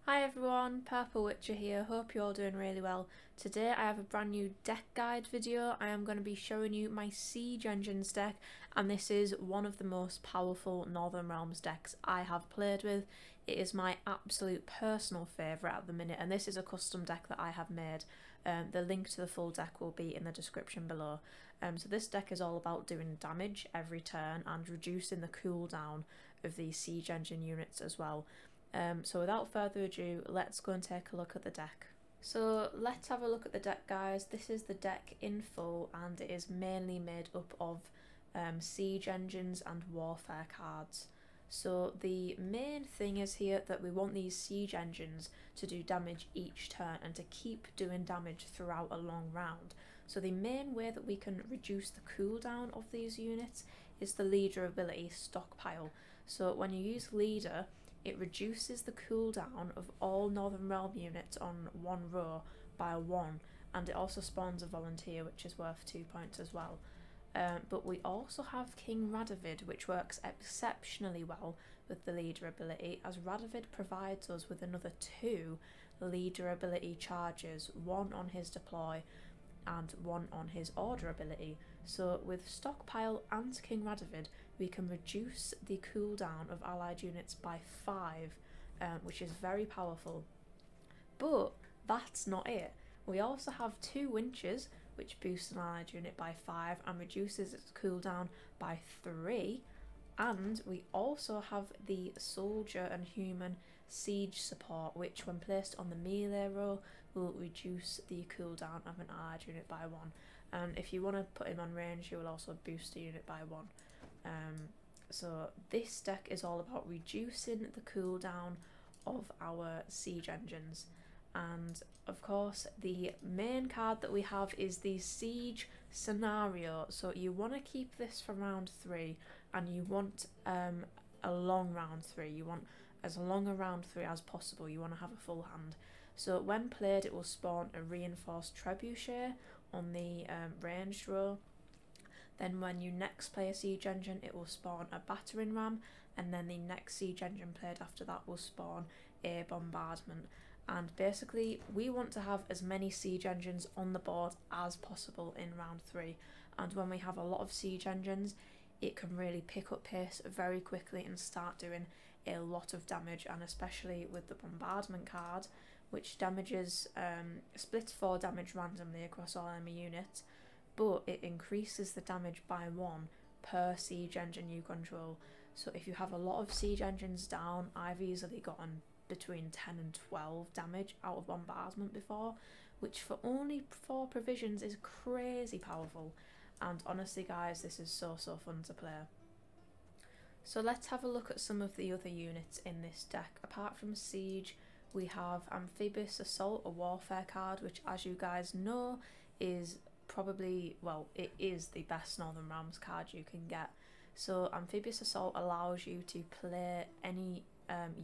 Hi everyone, Purple Witcher here, hope you're all doing really well. Today I have a brand new deck guide video. I am going to be showing you my Siege Engines deck, and this is one of the most powerful Northern Realms decks I have played with. It is my absolute personal favourite at the minute, and this is a custom deck that I have made. The link to the full deck will be in the description below. So this deck is all about doing damage every turn and reducing the cooldown of these Siege Engine units as well. So without further ado, let's go and take a look at the deck. So let's have a look at the deck, guys. This is the deck in full, and it is mainly made up of Siege Engines and Warfare cards. So the main thing is here that we want these Siege Engines to do damage each turn and to keep doing damage throughout a long round. So the main way that we can reduce the cooldown of these units is the leader ability Stockpile. So when you use leader, it reduces the cooldown of all Northern Realm units on one row by 1, and it also spawns a volunteer, which is worth 2 points as well. But we also have King Radovid, which works exceptionally well with the leader ability, as Radovid provides us with another 2 leader ability charges, 1 on his deploy and 1 on his order ability. So with Stockpile and King Radovid, we can reduce the cooldown of allied units by 5, which is very powerful. But that's not it. We also have 2 winches, which boosts an allied unit by 5 and reduces its cooldown by 3. And we also have the soldier and human siege support, which when placed on the melee row will reduce the cooldown of an allied unit by 1. And if you want to put him on range, you will also boost the unit by 1. So this deck is all about reducing the cooldown of our Siege Engines. And of course the main card that we have is the Siege Scenario. So you want to keep this for round 3, and you want a long round 3. You want as long a round 3 as possible. You want to have a full hand. So when played, it will spawn a reinforced trebuchet on the ranged row. Then when you next play a Siege Engine, it will spawn a battering ram, and then the next Siege Engine played after that will spawn a bombardment. And basically we want to have as many Siege Engines on the board as possible in round 3, and when we have a lot of Siege Engines, it can really pick up pace very quickly and start doing a lot of damage. And especially with the bombardment card, which damages splits 4 damage randomly across all enemy units, but it increases the damage by 1 per Siege Engine you control. So if you have a lot of Siege Engines down, I've easily gotten between 10 and 12 damage out of bombardment before, which for only 4 provisions is crazy powerful. And honestly guys, this is so fun to play. So let's have a look at some of the other units in this deck. Apart from Siege, we have Amphibious Assault, a warfare card, which as you guys know is probably, well, it is the best Northern Realms card you can get. So Amphibious Assault allows you to play any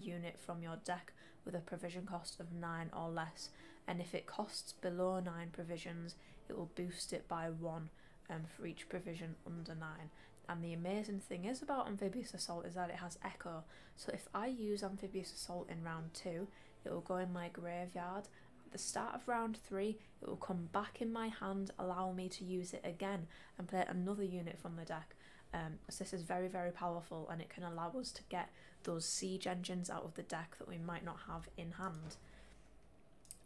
unit from your deck with a provision cost of 9 or less, and if it costs below 9 provisions, it will boost it by 1 for each provision under 9. And the amazing thing is about Amphibious Assault is that it has echo, so if I use Amphibious Assault in round 2, it will go in my graveyard. At the start of round 3, it will come back in my hand, allowing me to use it again and play another unit from the deck. So this is very powerful, and it can allow us to get those Siege Engines out of the deck that we might not have in hand.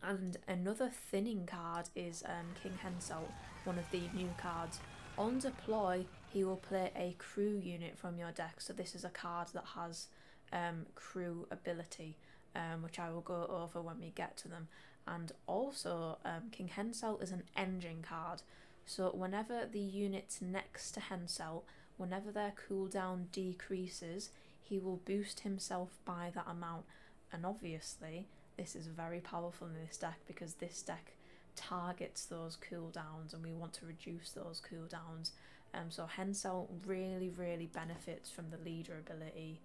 And another thinning card is King Henselt, one of the new cards. On deploy, he will play a crew unit from your deck. So this is a card that has crew ability, which I will go over when we get to them. And also King Henselt is an engine card. So whenever the units next to Henselt, whenever their cooldown decreases, he will boost himself by that amount. And obviously this is very powerful in this deck, because this deck targets those cooldowns and we want to reduce those cooldowns. So Henselt really benefits from the leader ability,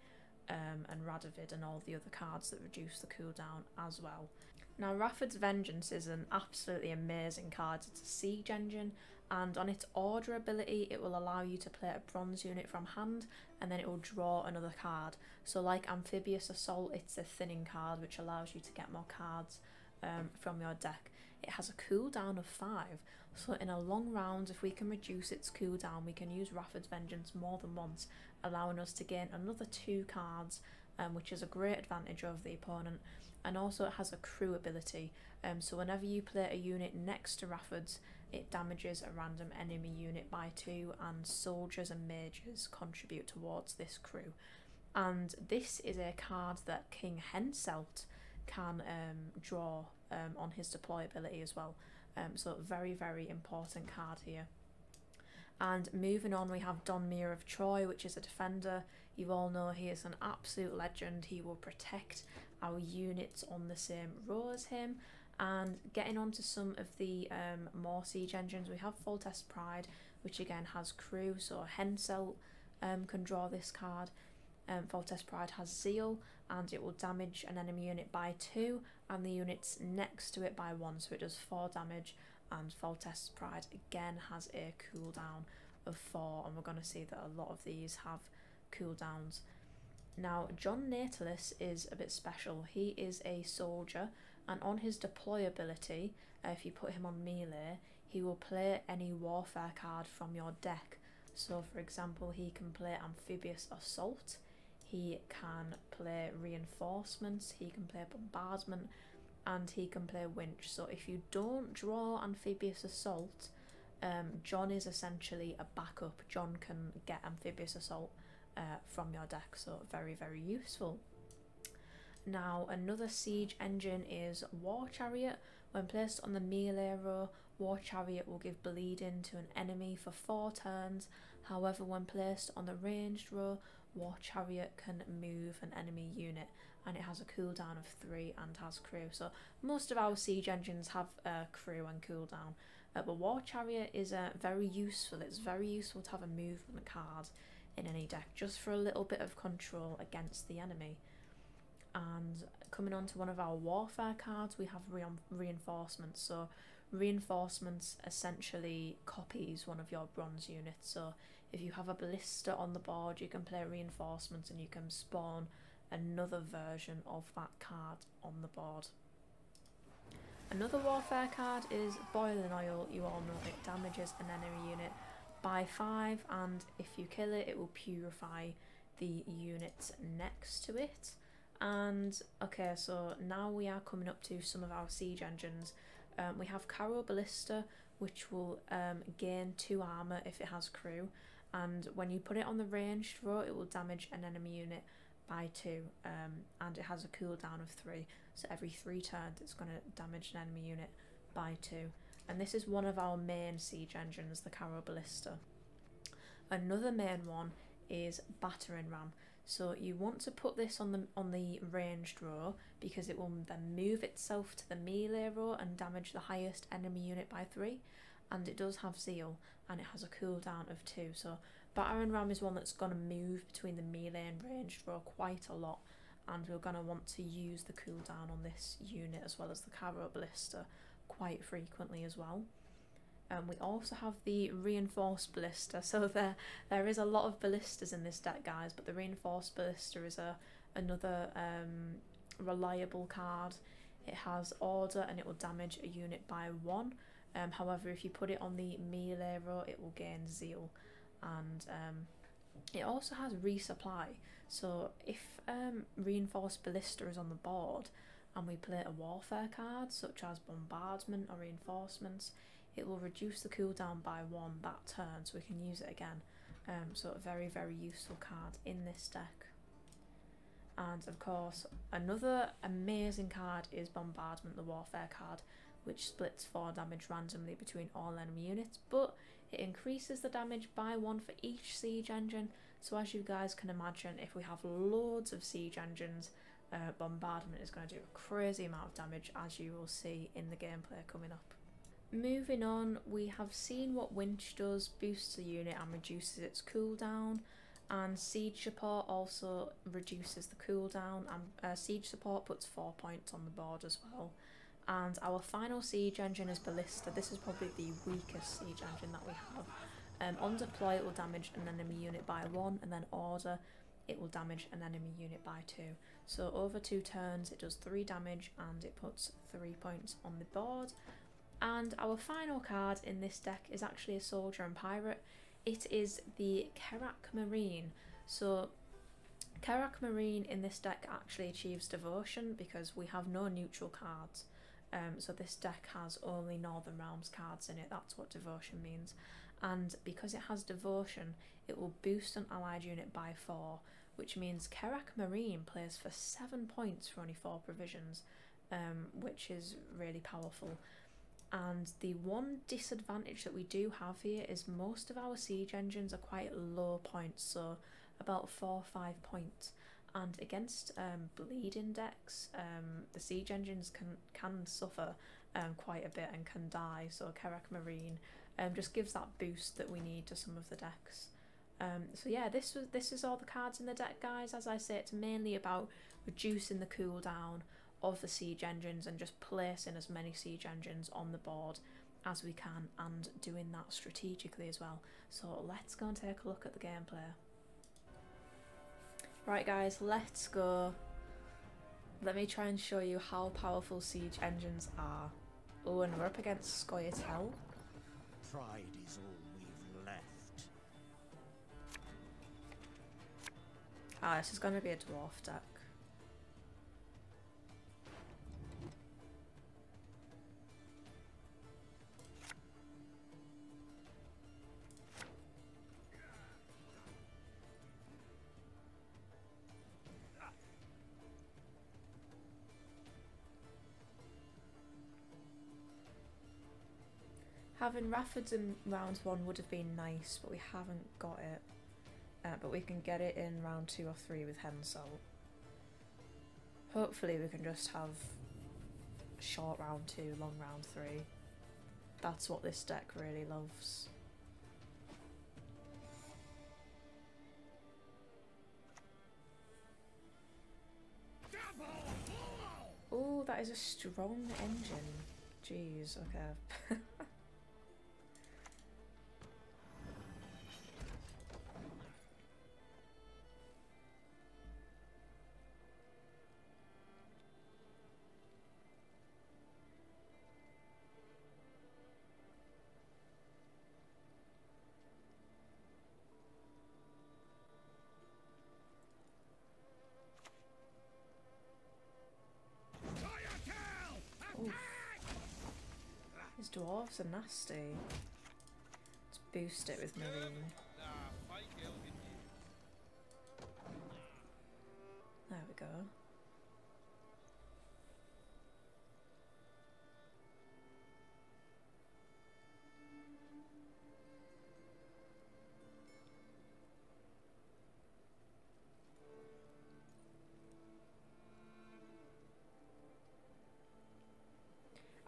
and Radovid and all the other cards that reduce the cooldown as well. Now Radovid's Vengeance is an absolutely amazing card. It's a Siege Engine and on its order ability it will allow you to play a bronze unit from hand, and then it will draw another card. So like Amphibious Assault, it's a thinning card which allows you to get more cards from your deck. It has a cooldown of 5, so in a long round, if we can reduce its cooldown, we can use Radovid's Vengeance more than once, allowing us to gain another 2 cards, which is a great advantage over the opponent. And also it has a crew ability, so whenever you play a unit next to Radovid's, it damages a random enemy unit by 2, and soldiers and mages contribute towards this crew. And this is a card that King Henselt can draw on his deploy ability as well. So very, very important card here. And moving on, we have Donmir of Troy, which is a defender. You all know he is an absolute legend. He will protect our units on the same row as him. And getting on to some of the more siege engines, we have Foltest Pride, which again has crew, so Henselt can draw this card. Foltest Pride has Zeal, and it will damage an enemy unit by 2, and the units next to it by 1, so it does 4 damage. And Foltest Pride again has a cooldown of 4, and we're going to see that a lot of these have cooldowns. Now, John Natalis is a bit special. He is a soldier, and on his deploy ability, if you put him on melee, he will play any warfare card from your deck. So for example, he can play Amphibious Assault, he can play Reinforcements, he can play Bombardment, and he can play Winch. So if you don't draw Amphibious Assault, John is essentially a backup. John can get Amphibious Assault from your deck, so very, very useful. Now, another siege engine is War Chariot. When placed on the melee row, War Chariot will give bleeding to an enemy for 4 turns. However, when placed on the ranged row, War Chariot can move an enemy unit, and it has a cooldown of 3 and has crew. So most of our siege engines have crew and cooldown, but War Chariot is very useful. It's very useful to have a movement card in any deck, just for a little bit of control against the enemy. And coming on to one of our warfare cards, we have Reinforcements. So Reinforcements essentially copies one of your bronze units. So if you have a ballista on the board, you can play Reinforcements and you can spawn another version of that card on the board. Another warfare card is Boiling Oil. You all know it damages an enemy unit by 5, and if you kill it, it will purify the units next to it. And okay, so now we are coming up to some of our siege engines. We have Caro Ballista, which will gain 2 armor if it has crew, and when you put it on the ranged row, it will damage an enemy unit by 2, and it has a cooldown of 3, so every 3 turns it's going to damage an enemy unit by 2. And this is one of our main siege engines, the Caro Ballista. Another main one is Battering Ram. So you want to put this on the ranged row, because it will then move itself to the melee row and damage the highest enemy unit by 3, and it does have Zeal, and it has a cooldown of 2. So Battering Ram is one that's going to move between the melee and ranged row quite a lot, and we're going to want to use the cooldown on this unit as well as the Caro Ballista quite frequently as well. We also have the Reinforced Ballista, so there is a lot of ballistas in this deck, guys, but the Reinforced Ballista is another reliable card. It has Order and it will damage a unit by 1. However, if you put it on the melee row, it will gain Zeal, and it also has Resupply. So if Reinforced Ballista is on the board and we play a warfare card such as Bombardment or Reinforcements, it will reduce the cooldown by 1 that turn, so we can use it again. So a very, very useful card in this deck. And of course, another amazing card is Bombardment, the warfare card, which splits 4 damage randomly between all enemy units, but it increases the damage by 1 for each siege engine. So as you guys can imagine, if we have loads of siege engines, Bombardment is going to do a crazy amount of damage, as you will see in the gameplay coming up. Moving on, we have seen what Winch does, boosts the unit and reduces its cooldown, and Siege Support also reduces the cooldown, and Siege Support puts 4 points on the board as well. And our final siege engine is Ballista. This is probably the weakest siege engine that we have. On deploy it will damage an enemy unit by 1, and then order it will damage an enemy unit by 2. So over 2 turns it does 3 damage and it puts 3 points on the board. And our final card in this deck is actually a soldier and pirate. It is the Kerak Marine. So Kerak Marine in this deck actually achieves devotion because we have no neutral cards. So this deck has only Northern Realms cards in it, that's what devotion means. And because it has devotion, it will boost an allied unit by 4, which means Kerak Marine plays for 7 points for only 4 provisions, which is really powerful. And the one disadvantage that we do have here is most of our siege engines are quite low points, so about 4 or 5 points. And against bleeding decks, the siege engines can suffer quite a bit and can die, so Kerak Marine just gives that boost that we need to some of the decks. So yeah, this is all the cards in the deck, guys. As I say, it's mainly about reducing the cooldown of the siege engines and just placing as many siege engines on the board as we can, and doing that strategically as well. So let's go and take a look at the gameplay. Right guys, let's go. Let me try and show you how powerful siege engines are. Oh, and we're up against Scoia'tael. Pride is all we've left. Ah, this is going to be a dwarf deck. Having Radovid in round 1 would have been nice, but we haven't got it. But we can get it in round 2 or 3 with Henselt. Hopefully we can just have short round 2, long round 3. That's what this deck really loves. Oh, that is a strong engine. Jeez, okay. These dwarves are nasty. Let's boost it with Marine. There we go.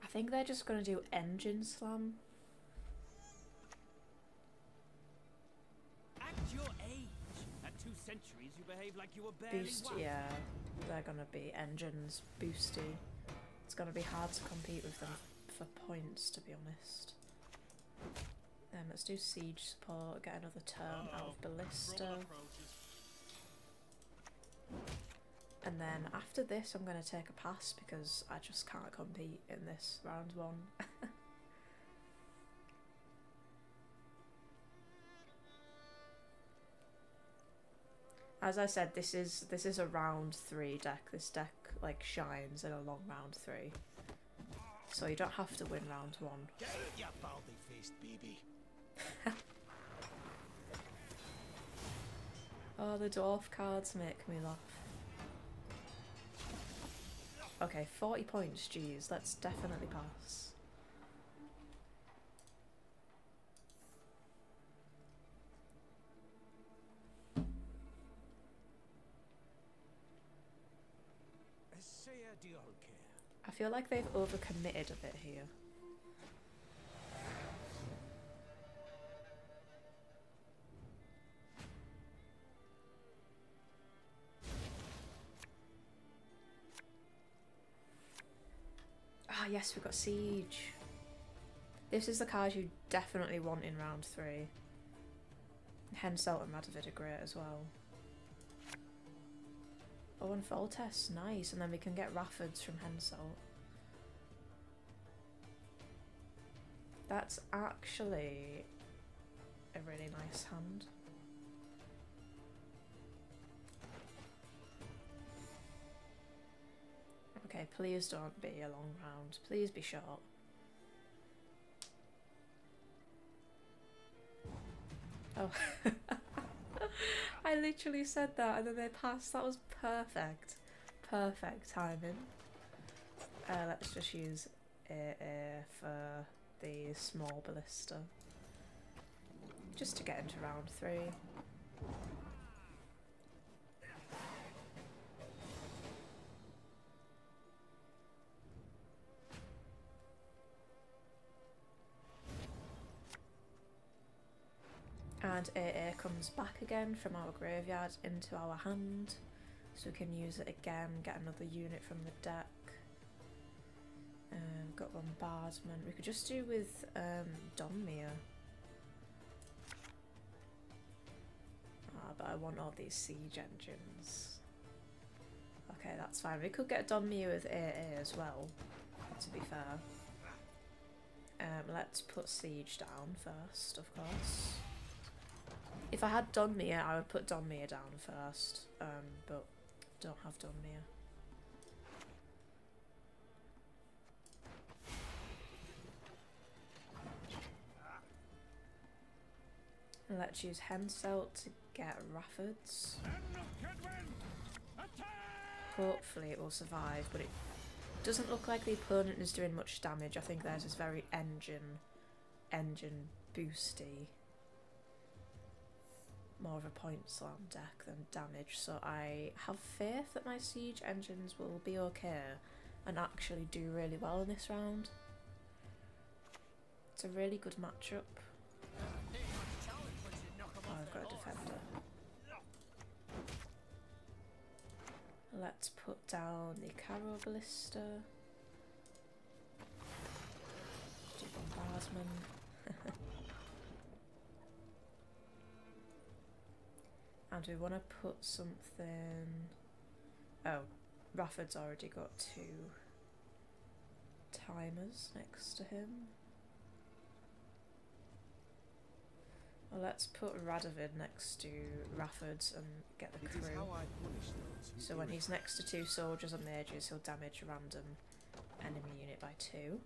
I think they're just going to do engine slam. At your age, at 2 centuries, you behave like you were barely Boost, one. yeah, they're going to be engines boosty. It's going to be hard to compete with them for points, to be honest. Let's do siege support, get another turn out of Ballista. And then after this I'm going to take a pass because I just can't compete in this round 1. As I said, this is a round 3 deck. This deck like shines in a long round 3. So you don't have to win round 1. Get it, you baldy-faced baby. Oh, the dwarf cards make me laugh. Okay, 40 points, geez, let's definitely pass. I feel like they've overcommitted a bit here. Ah, yes, we've got Siege. This is the card you definitely want in round 3. Henselt and Radovid are great as well. Oh, and Foltest, nice. And then we can get Raffords from Henselt. That's actually a really nice hand. Okay, please don't be a long round. Please be short. Oh. I literally said that and then they passed. That was perfect. Perfect timing. Let's just use AA for the small ballista. Just to get into round 3. And AA comes back again from our graveyard into our hand, so we can use it again, get another unit from the deck. Got Bombardment. We could just do with Donmir. Ah, but I want all these siege engines. Okay, that's fine. We could get Donmir with AA as well, to be fair. Let's put siege down first, of course. If I had Donmir, I would put Donmir down first, but don't have Donmir. Let's use Henselt to get Raffords. Hopefully it will survive, but it doesn't look like the opponent is doing much damage. I think theirs is very engine boosty. More of a point slam deck than damage, so I have faith that my siege engines will be okay and actually do really well in this round. It's a really good matchup. Oh, I've got a defender. Let's put down the Caro Ballista. Do Bombardment. And we want to put something... Oh, Rafford's already got 2 timers next to him. Well, let's put Radovid next to Rafford's and get the crew. So when he's next to 2 soldiers and mages, he'll damage a random enemy unit by 2.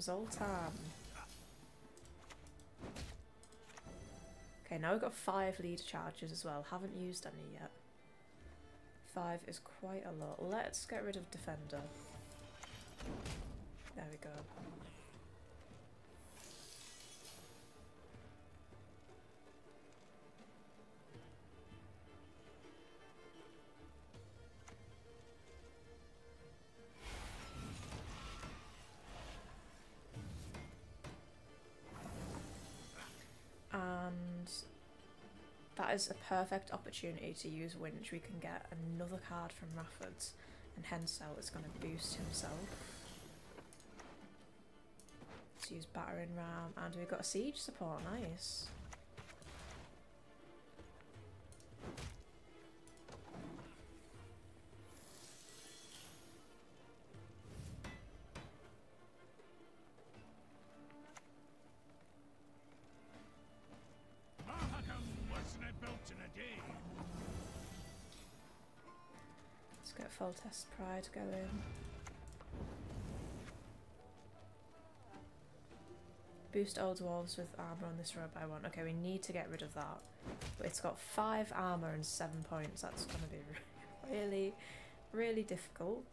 Zoltan. Okay, now we've got 5 leader charges as well. Haven't used any yet. 5 is quite a lot. Let's get rid of defender. There we go. And that is a perfect opportunity to use Winch. We can get another card from Rafford's, and Henselt is going to boost himself. Let's use Battering Ram, and we've got a siege support, nice. Let's get Foltest Pride going. Boost old dwarves with armor on this row by 1. Okay, we need to get rid of that. But it's got 5 armor and 7 points. That's going to be really, really difficult.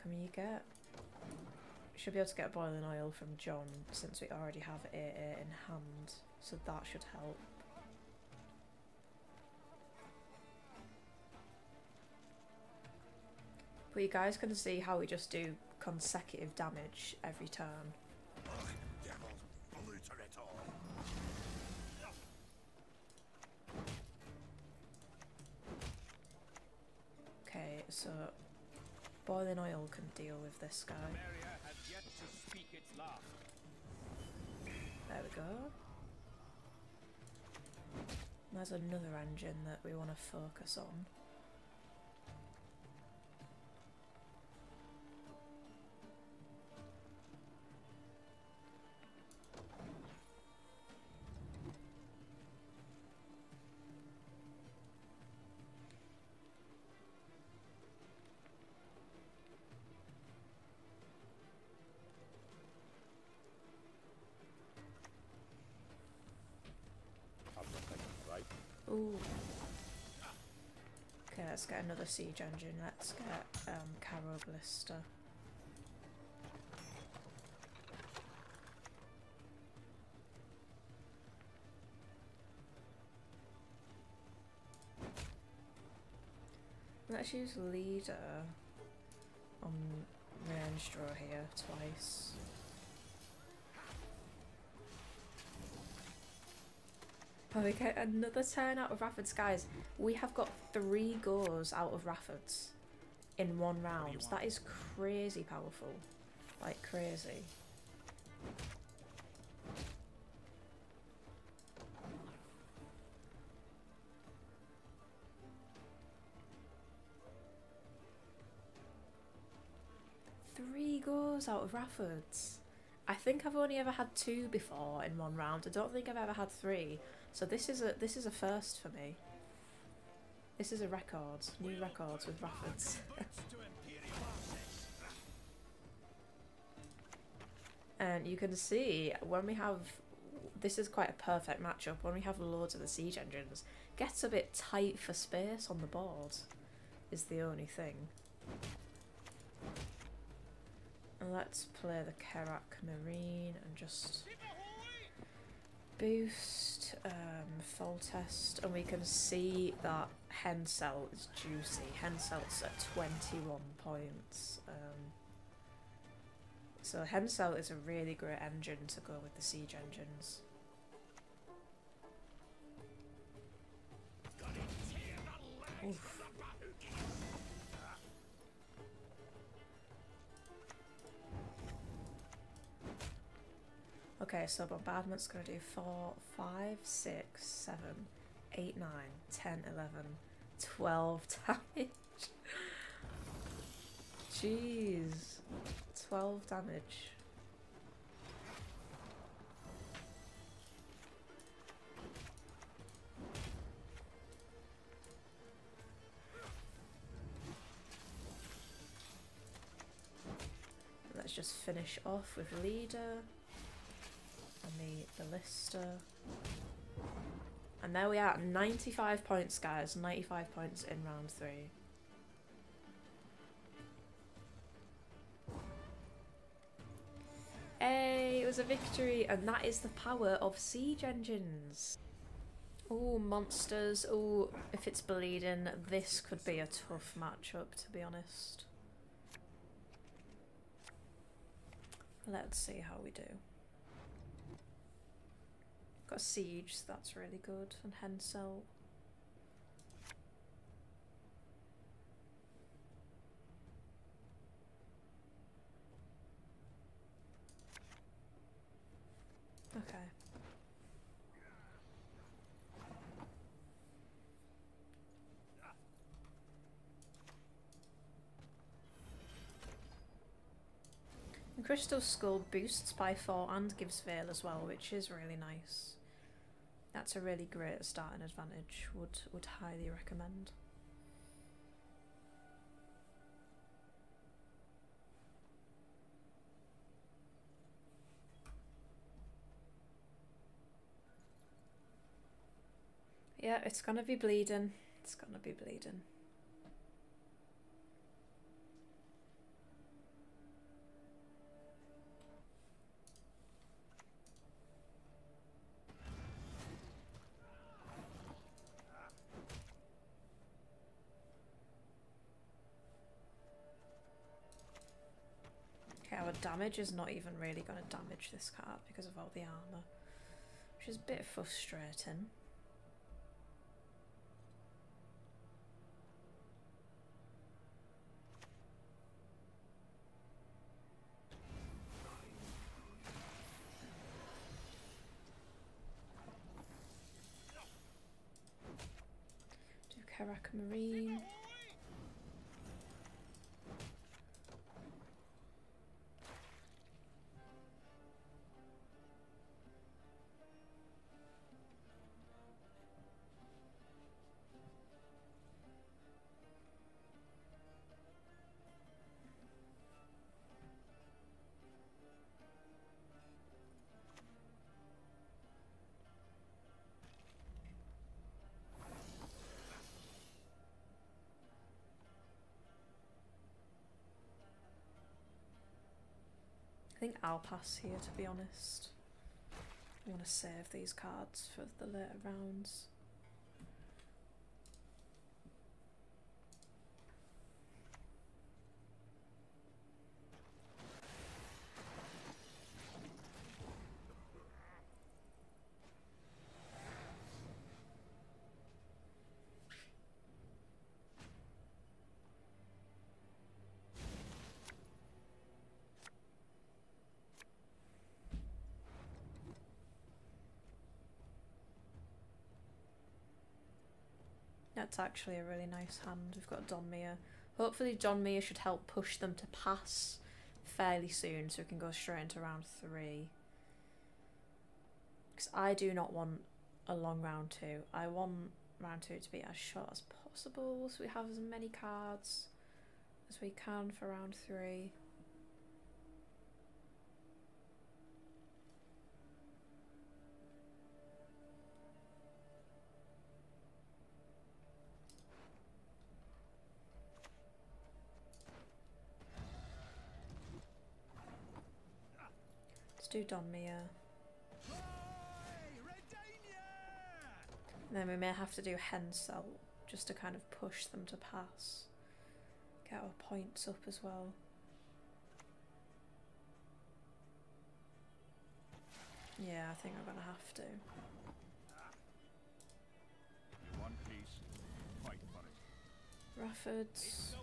Can we get... We should be able to get boiling oil from John since we already have AA in hand. So that should help. But you guys can see how we just do consecutive damage every turn. So boiling oil can deal with this guy. Area has yet to speak its last. There we go. There's another engine that we want to focus on. Ooh. Okay, let's get another siege engine. Let's get Caro Blister. Let's use Leader on ranged draw here twice. Oh, we get another turn out of Rafford's. Guys, we have got 3 goes out of Rafford's in 1 round. That is crazy powerful. Like, crazy. Three goes out of Rafford's. I think I've only ever had 2 before in 1 round. I don't think I've ever had 3. So this is a first for me. This is a record. New records with Rafford's. And you can see when we have, this is quite a perfect matchup, when we have loads of the siege engines, gets a bit tight for space on the board, is the only thing. And let's play the Kerak Marine and just boost, full test, and we can see that Henselt is juicy. Henselt's at 21 points. So Henselt is a really great engine to go with the siege engines. Oof. Okay, so bombardment's going to do 4, 5, 6, 7, 8, 9, 10, 11, 12 damage. Jeez. 12 damage. Let's just finish off with Leader and the Ballista. And there we are, 95 points, guys. 95 points in round 3. Hey, it was a victory, and that is the power of siege engines. Oh, monsters. Oh, if it's bleeding, this could be a tough matchup, to be honest. Let's see how we do. Got siege, so that's really good, and Henselt. Okay. And Crystal Skull boosts by 4 and gives Veil as well, which is really nice. That's a really great starting advantage. Would highly recommend. Yeah, it's gonna be bleeding. It's gonna be bleeding. Okay, our damage is not even really gonna damage this card because of all the armor, which is a bit frustrating. Karaka Marine. I think I'll pass here, to be honest. I want to save these cards for the later rounds. That's actually a really nice hand. We've got Donmere. Hopefully Donmere should help push them to pass fairly soon so we can go straight into round 3. Because I do not want a long round 2. I want round 2 to be as short as possible so we have as many cards as we can for round 3. Do Donmere. And then we may have to do Henselt just to kind of push them to pass. Get our points up as well. Yeah, I think I'm gonna have to. One piece, fight for it. Rafford's.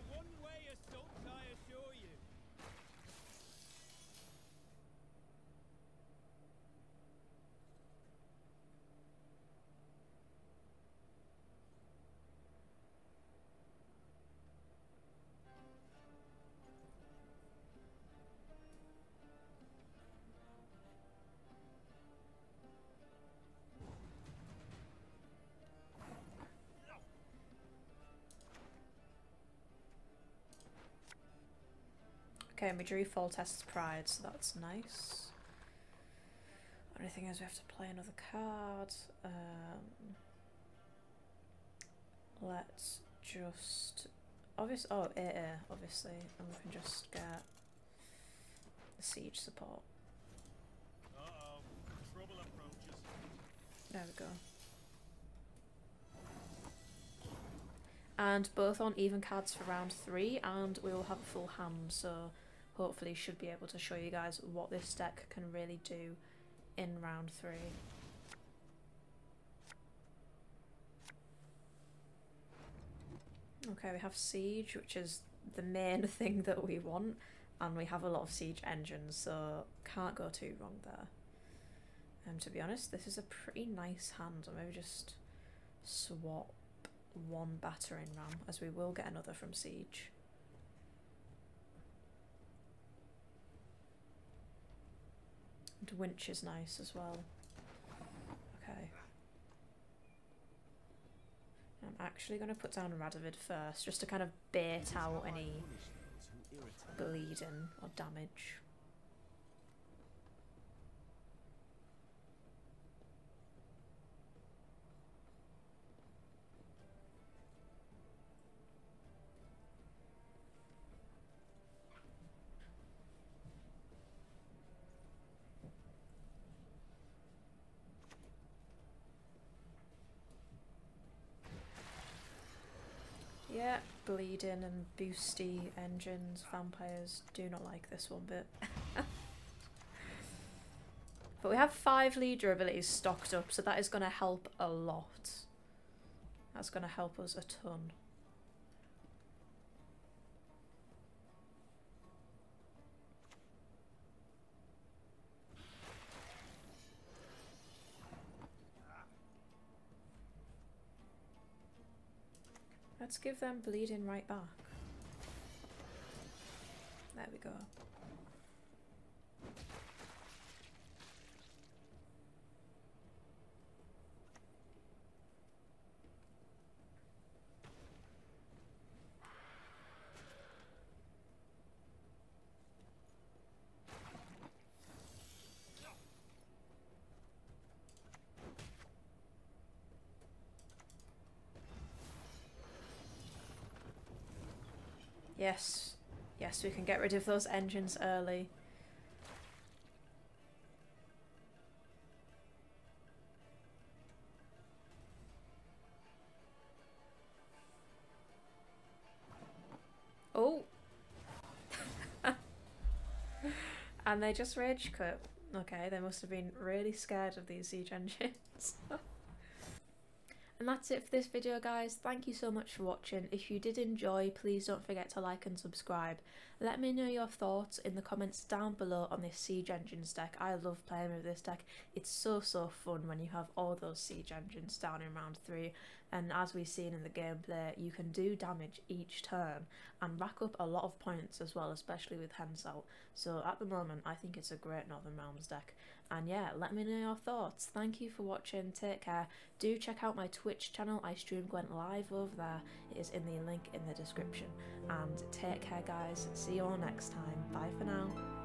Okay, and we drew Full Test's Pride, so that's nice. Only thing is we have to play another card. Let's just... obviously, obviously, and we can just get the siege support. Uh-oh, trouble approaches. There we go. And both on even cards for round 3, and we will have a full hand, so hopefully should be able to show you guys what this deck can really do in round 3. Okay, we have siege, which is the main thing that we want, and we have a lot of siege engines, so can't go too wrong there. To be honest, this is a pretty nice hand. I'll maybe just swap one battering ram, as we will get another from siege. And winch is nice as well. Okay. I'm actually going to put down Radovid first, just to kind of bait out any bleeding or damage. Yeah, bleeding and boosty engines, vampires do not like this one bit. But we have 5 leader abilities stocked up, so that is going to help a lot. That's going to help us a ton. Let's give them bleeding right back. There we go. Yes, yes, we can get rid of those engines early. Oh! And they just rage quit. Okay, they must have been really scared of these siege engines. And that's it for this video, guys. Thank you so much for watching. If you did enjoy, please don't forget to like and subscribe. Let me know your thoughts in the comments down below on this siege engines deck. I love playing with this deck. It's so fun when you have all those siege engines down in round 3, and as we've seen in the gameplay, you can do damage each turn and rack up a lot of points as well, especially with Henselt. So at the moment I think it's a great Northern Realms deck. And yeah, let me know your thoughts. Thank you for watching, take care. Do check out my Twitch channel, I stream Gwent live over there. It is in the link in the description. And take care, guys. See you all next time. Bye for now.